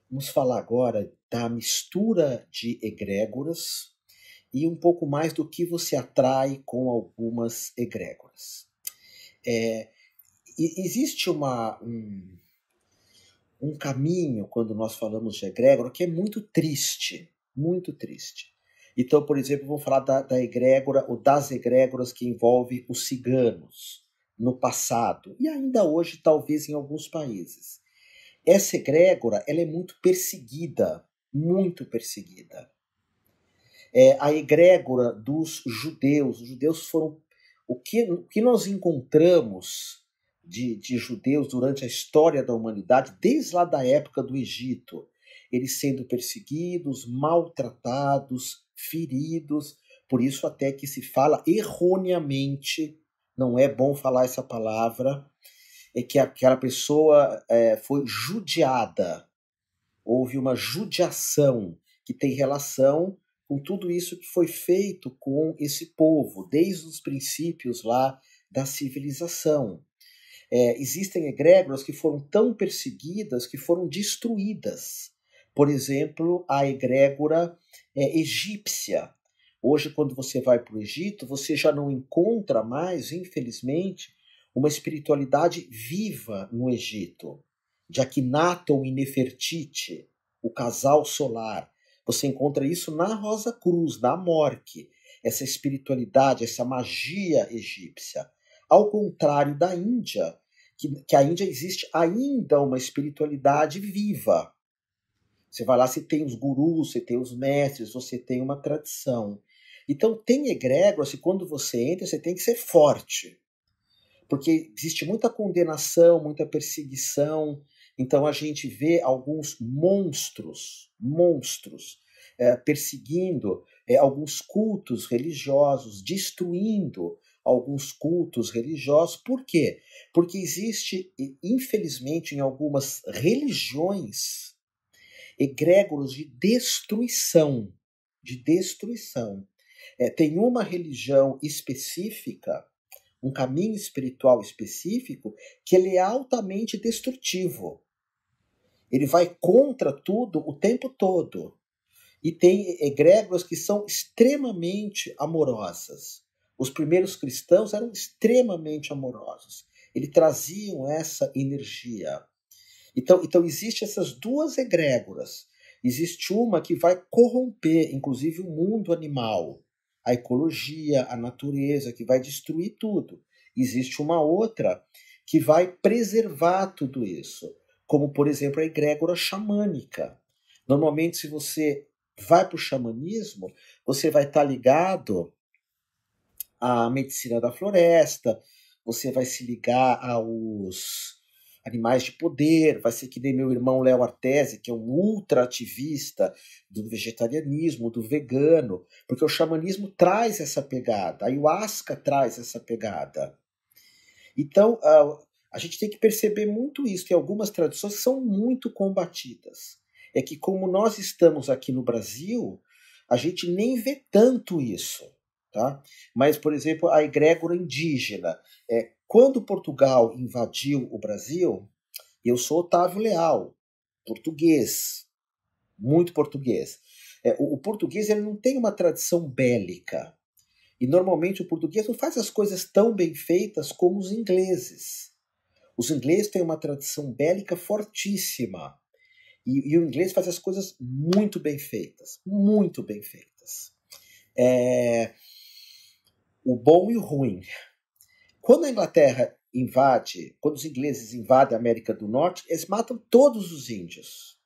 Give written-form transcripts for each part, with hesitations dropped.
Vamos falar agora da mistura de egrégoras e um pouco mais do que você atrai com algumas egrégoras. É, existe um caminho quando nós falamos de egrégora que é muito triste, muito triste. Então, por exemplo, vamos falar da egrégora ou das egrégoras que envolve os ciganos no passado e ainda hoje, talvez em alguns países. Essa egrégora ela é muito perseguida, muito perseguida. A egrégora dos judeus. Os judeus foram. O que nós encontramos de judeus durante a história da humanidade, desde lá da época do Egito, eles sendo perseguidos, maltratados, feridos, por isso até que se fala erroneamente, não é bom falar essa palavra, é que aquela pessoa foi judiada, houve uma judiação que tem relação com tudo isso que foi feito com esse povo, desde os princípios lá da civilização. Existem egrégoras que foram tão perseguidas que foram destruídas. Por exemplo, a egrégora egípcia. Hoje, quando você vai para o Egito, você já não encontra mais, infelizmente, uma espiritualidade viva no Egito. De Akhenaton e Nefertiti, o casal solar. Você encontra isso na Rosa Cruz, na Morque, essa espiritualidade, essa magia egípcia. Ao contrário da Índia, que a Índia existe ainda uma espiritualidade viva. Você vai lá, você tem os gurus, você tem os mestres, você tem uma tradição. Então tem egrégoras que quando você entra, você tem que ser forte. Porque existe muita condenação, muita perseguição. Então a gente vê alguns monstros, perseguindo alguns cultos religiosos, destruindo alguns cultos religiosos. Por quê? Porque existe, infelizmente, em algumas religiões, egrégoros de destruição. De destruição. Tem uma religião específica, um caminho espiritual específico, que ele é altamente destrutivo. Ele vai contra tudo o tempo todo. E tem egrégoras que são extremamente amorosas. Os primeiros cristãos eram extremamente amorosos. Eles traziam essa energia. Então existem essas duas egrégoras. Existe uma que vai corromper, inclusive, o mundo animal, a ecologia, a natureza, que vai destruir tudo. Existe uma outra que vai preservar tudo isso, como, por exemplo, a egrégora xamânica. Normalmente, se você vai para o xamanismo, você vai estar ligado à medicina da floresta, você vai se ligar aos animais de poder, vai ser que nem meu irmão Léo Artesi, que é um ultra ativista do vegetarianismo, do vegano, porque o xamanismo traz essa pegada, a ayahuasca traz essa pegada. Então, a gente tem que perceber muito isso, que algumas tradições são muito combatidas. É que como nós estamos aqui no Brasil, a gente nem vê tanto isso. Tá? Mas, por exemplo, a egrégora indígena. Quando Portugal invadiu o Brasil, eu sou Otávio Leal, português, muito português. O português ele não tem uma tradição bélica. E normalmente o português não faz as coisas tão bem feitas como os ingleses. Os ingleses têm uma tradição bélica fortíssima. E o inglês faz as coisas muito bem feitas. Muito bem feitas. O bom e o ruim. Quando a Inglaterra invade, quando os ingleses invadem a América do Norte, eles matam todos os índios.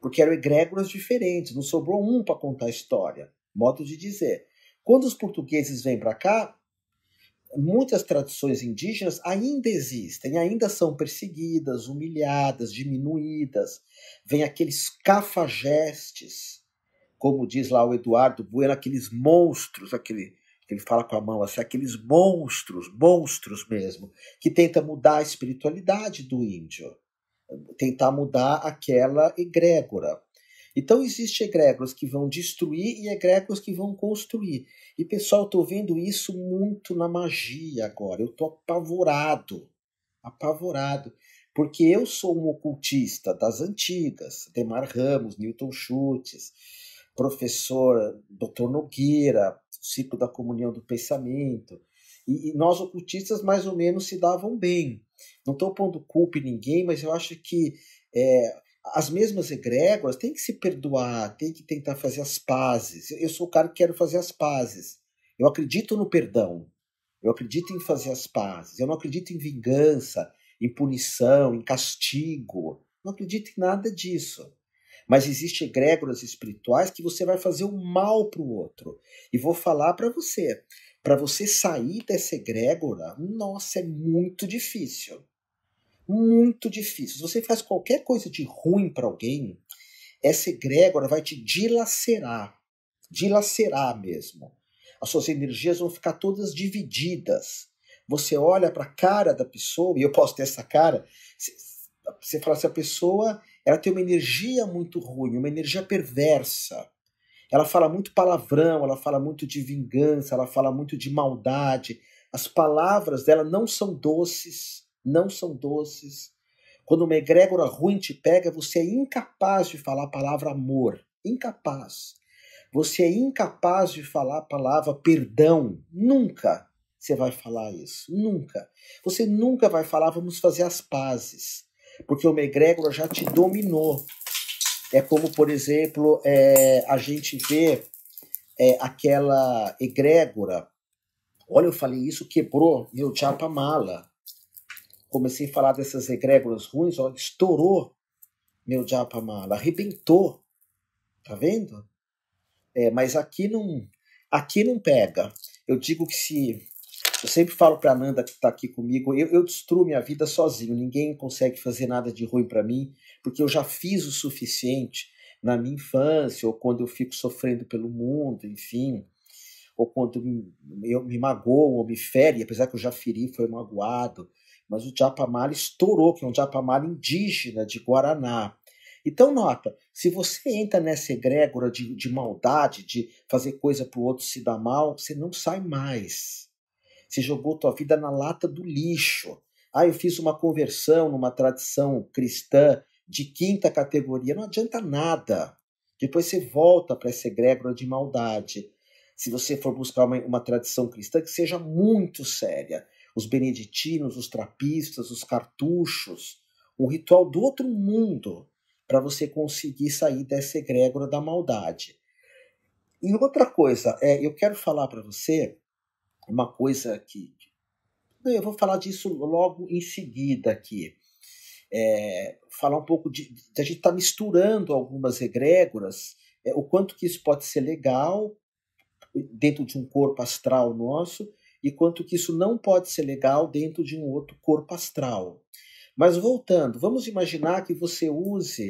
Porque eram egrégoras diferentes, não sobrou um para contar a história. Modo de dizer. Quando os portugueses vêm para cá, muitas tradições indígenas ainda existem, ainda são perseguidas, humilhadas, diminuídas. Vem aqueles cafajestes, como diz lá o Eduardo Bueno, aqueles monstros, ele fala com a mão assim, aqueles monstros mesmo, que tenta mudar a espiritualidade do índio, tentar mudar aquela egrégora. Então existem egrégoras que vão destruir e egrégoras que vão construir. E pessoal, eu estou vendo isso muito na magia agora. Eu estou apavorado, apavorado. porque eu sou um ocultista das antigas, Demar Ramos, Newton Schultz, professor Dr. Nogueira, ciclo da comunhão do pensamento, e nós ocultistas mais ou menos se davam bem. Não estou pondo culpa em ninguém, mas eu acho que as mesmas egrégoras têm que se perdoar, têm que tentar fazer as pazes. Eu sou o cara que quero fazer as pazes. Eu acredito no perdão. Eu acredito em fazer as pazes. Eu não acredito em vingança, em punição, em castigo. Não acredito em nada disso. Mas existem egrégoras espirituais que você vai fazer o mal para o outro. E vou falar para você sair dessa egrégora, nossa, é muito difícil. Muito difícil. Se você faz qualquer coisa de ruim para alguém, essa egrégora vai te dilacerar. Dilacerar mesmo. As suas energias vão ficar todas divididas. Você olha para a cara da pessoa, e eu posso ter essa cara, você fala assim, a pessoa ela tem uma energia muito ruim, uma energia perversa. Ela fala muito palavrão, ela fala muito de vingança, ela fala muito de maldade. As palavras dela não são doces, não são doces. Quando uma egrégora ruim te pega, você é incapaz de falar a palavra amor. Incapaz. Você é incapaz de falar a palavra perdão. Nunca você vai falar isso. Nunca. Você nunca vai falar vamos fazer as pazes. Porque uma egrégora já te dominou. É como, por exemplo, a gente vê aquela egrégora. Olha, eu falei isso, quebrou meu Japamala. Comecei a falar dessas egrégoras ruins, olha, estourou meu Japamala, arrebentou. Tá vendo? Mas aqui não pega. Eu digo que eu sempre falo para a Nanda que está aqui comigo, eu destruo minha vida sozinho, ninguém consegue fazer nada de ruim para mim, porque eu já fiz o suficiente na minha infância, ou quando eu fico sofrendo pelo mundo, enfim, ou quando eu me magoo ou me fere, apesar que eu já feri, foi magoado, mas o Japamala estourou, que é um Japamala indígena de Guaraná. Então nota, se você entra nessa egrégora de maldade, de fazer coisa para o outro se dar mal, você não sai mais. Você jogou tua vida na lata do lixo. Eu fiz uma conversão numa tradição cristã de quinta categoria. Não adianta nada. Depois você volta para essa egrégora de maldade. Se você for buscar uma tradição cristã que seja muito séria. Os beneditinos, os trapistas, os cartuchos. Um ritual do outro mundo para você conseguir sair dessa egrégora da maldade. E outra coisa, eu quero falar para você uma coisa que eu vou falar disso logo em seguida aqui. Falar um pouco de a gente estar misturando algumas egrégoras, o quanto que isso pode ser legal dentro de um corpo astral nosso e quanto que isso não pode ser legal dentro de um outro corpo astral. Mas voltando, vamos imaginar que você use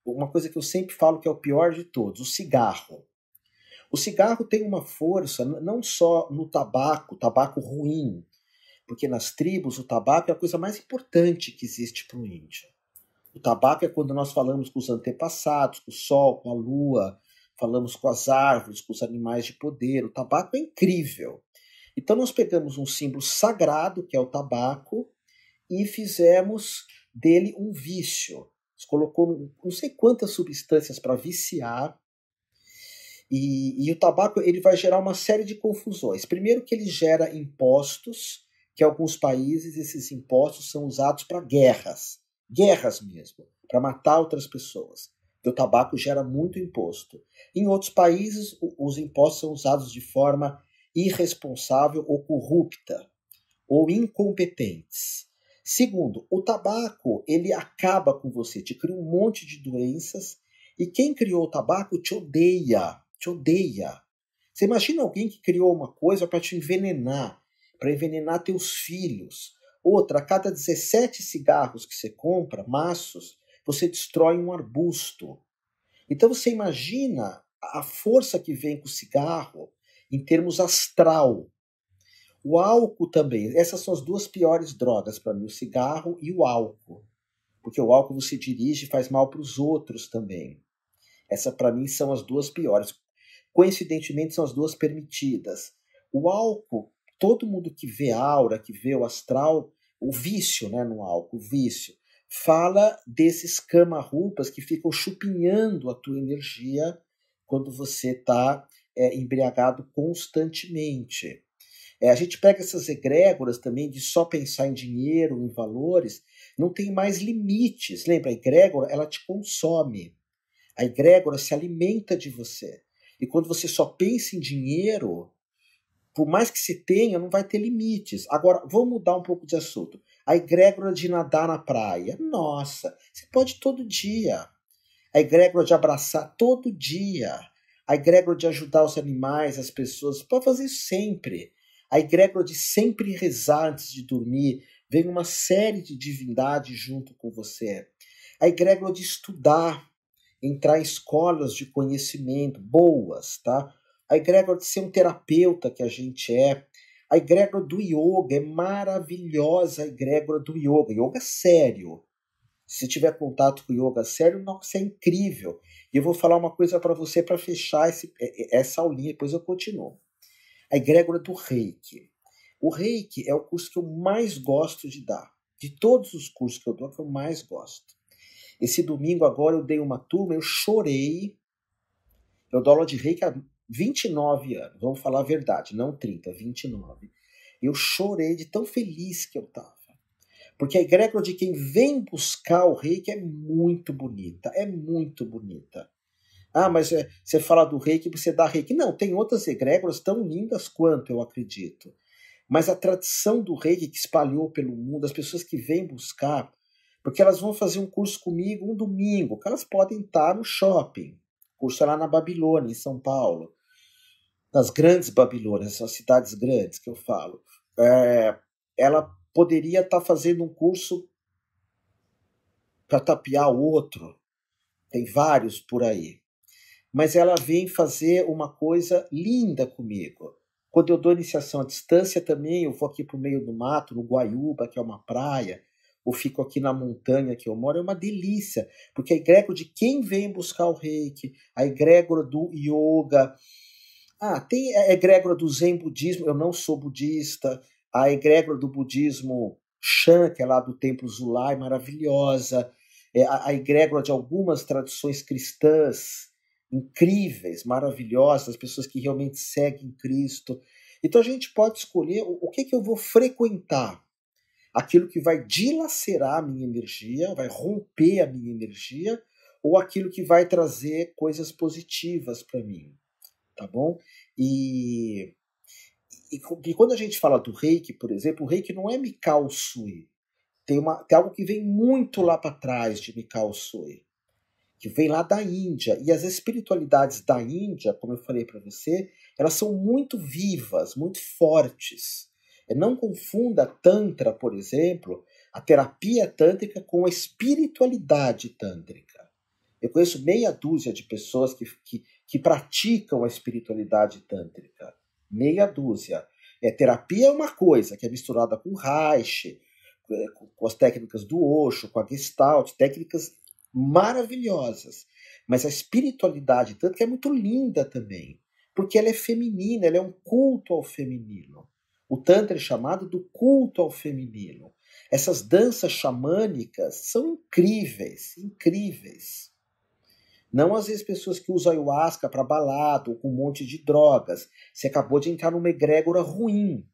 uma coisa que eu sempre falo que é o pior de todos, o cigarro. O cigarro tem uma força não só no tabaco ruim, porque nas tribos o tabaco é a coisa mais importante que existe para o índio. O tabaco é quando nós falamos com os antepassados, com o sol, com a lua, falamos com as árvores, com os animais de poder. O tabaco é incrível. Então nós pegamos um símbolo sagrado, que é o tabaco, e fizemos dele um vício. Colocou não sei quantas substâncias para viciar. E o tabaco ele vai gerar uma série de confusões. Primeiro que ele gera impostos, que em alguns países esses impostos são usados para guerras mesmo, para matar outras pessoas. Porque o tabaco gera muito imposto. Em outros países, os impostos são usados de forma irresponsável ou corrupta, ou incompetentes. Segundo, o tabaco ele acaba com você, te cria um monte de doenças, e quem criou o tabaco te odeia. Te odeia. Você imagina alguém que criou uma coisa para te envenenar, para envenenar teus filhos. Outra, a cada 17 cigarros que você compra, maços, você destrói um arbusto. Então você imagina a força que vem com o cigarro em termos astral. O álcool também. Essas são as duas piores drogas para mim, o cigarro e o álcool. Porque o álcool você dirige e faz mal para os outros também. Essas para mim são as duas piores. Coincidentemente, são as duas permitidas. O álcool, todo mundo que vê aura, que vê o astral, o vício, né, no álcool, o vício, fala desses cama-roupas que ficam chupinhando a tua energia quando você está embriagado constantemente. A gente pega essas egrégoras também de só pensar em dinheiro, em valores, não tem mais limites. Lembra, a egrégora, ela te consome. A egrégora se alimenta de você. E quando você só pensa em dinheiro, por mais que se tenha, não vai ter limites. Agora, vamos mudar um pouco de assunto. A egrégora de nadar na praia. Nossa, você pode todo dia. A egrégora de abraçar todo dia. A egrégora de ajudar os animais, as pessoas. Você pode fazer isso sempre. A egrégora de sempre rezar antes de dormir. Vem uma série de divindades junto com você. A egrégora de estudar, entrar em escolas de conhecimento boas, tá? A egrégora de ser um terapeuta que a gente é. A egrégora do yoga é maravilhosa, a egrégora do yoga. Yoga sério. Se tiver contato com yoga sério, nossa, é incrível. E eu vou falar uma coisa para você para fechar essa aulinha, depois eu continuo. A egrégora do Reiki. O Reiki é o curso que eu mais gosto de dar. De todos os cursos que eu dou, é o que eu mais gosto. Esse domingo agora eu dei uma turma, eu chorei. Eu dou aula de Reiki há 29 anos, vamos falar a verdade, não 30, 29. Eu chorei de tão feliz que eu estava. Porque a egrégora de quem vem buscar o Reiki é muito bonita, é muito bonita. Ah, mas você fala do Reiki, você dá Reiki. Não, tem outras egrégoras tão lindas quanto, eu acredito. Mas a tradição do Reiki que espalhou pelo mundo, as pessoas que vêm buscar, porque elas vão fazer um curso comigo um domingo, que elas podem estar no shopping. O curso é lá na Babilônia, em São Paulo. Nas grandes Babilônias, são cidades grandes que eu falo. Ela poderia estar fazendo um curso para tapear o outro. Tem vários por aí. Mas ela vem fazer uma coisa linda comigo. Quando eu dou iniciação à distância também, eu vou aqui para o meio do mato, no Guaiúba, que é uma praia, ou fico aqui na montanha que eu moro, é uma delícia, porque a egrégora de quem vem buscar o Reiki, a egrégora do yoga, tem a egrégora do Zen budismo, eu não sou budista, a egrégora do budismo Shan, que é lá do templo Zulai, maravilhosa, a egrégora de algumas tradições cristãs, incríveis, maravilhosas, pessoas que realmente seguem Cristo. Então a gente pode escolher o que eu vou frequentar. Aquilo que vai dilacerar a minha energia, vai romper a minha energia, ou aquilo que vai trazer coisas positivas para mim, tá bom? E quando a gente fala do Reiki, por exemplo, o Reiki não é Mikao Sui. Tem algo que vem muito lá para trás de Mikao Sui, que vem lá da Índia. E as espiritualidades da Índia, como eu falei para você, elas são muito vivas, muito fortes. Não confunda Tantra, por exemplo, a terapia tântrica com a espiritualidade tântrica. Eu conheço meia dúzia de pessoas que praticam a espiritualidade tântrica. Meia dúzia. Terapia é uma coisa que é misturada com Reiki, com as técnicas do Osho, com a Gestalt, técnicas maravilhosas. Mas a espiritualidade tântrica é muito linda também, porque ela é feminina, ela é um culto ao feminino. O Tantra é chamado do culto ao feminino. Essas danças xamânicas são incríveis, incríveis. Não às vezes pessoas que usam ayahuasca para balada ou com um monte de drogas. Você acabou de entrar numa egrégora ruim.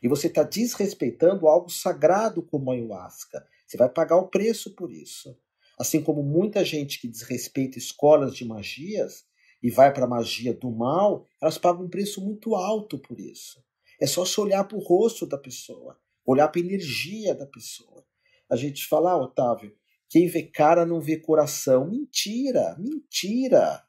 E você está desrespeitando algo sagrado como a ayahuasca. Você vai pagar o preço por isso. Assim como muita gente que desrespeita escolas de magias e vai para a magia do mal, elas pagam um preço muito alto por isso. É só se olhar para o rosto da pessoa, olhar para a energia da pessoa. A gente fala, Otávio, quem vê cara não vê coração. Mentira, mentira.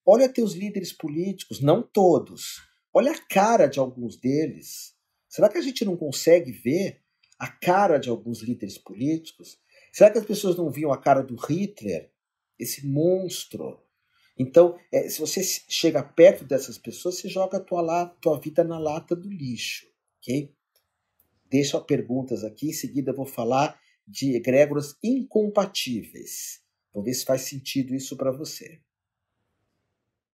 Olha teus líderes políticos, não todos. Olha a cara de alguns deles. Será que a gente não consegue ver a cara de alguns líderes políticos? Será que as pessoas não viam a cara do Hitler? Esse monstro. Então, se você chega perto dessas pessoas, você joga a tua vida na lata do lixo. Ok? Deixo perguntas aqui, em seguida eu vou falar de egrégoras incompatíveis. Vamos ver se faz sentido isso para você.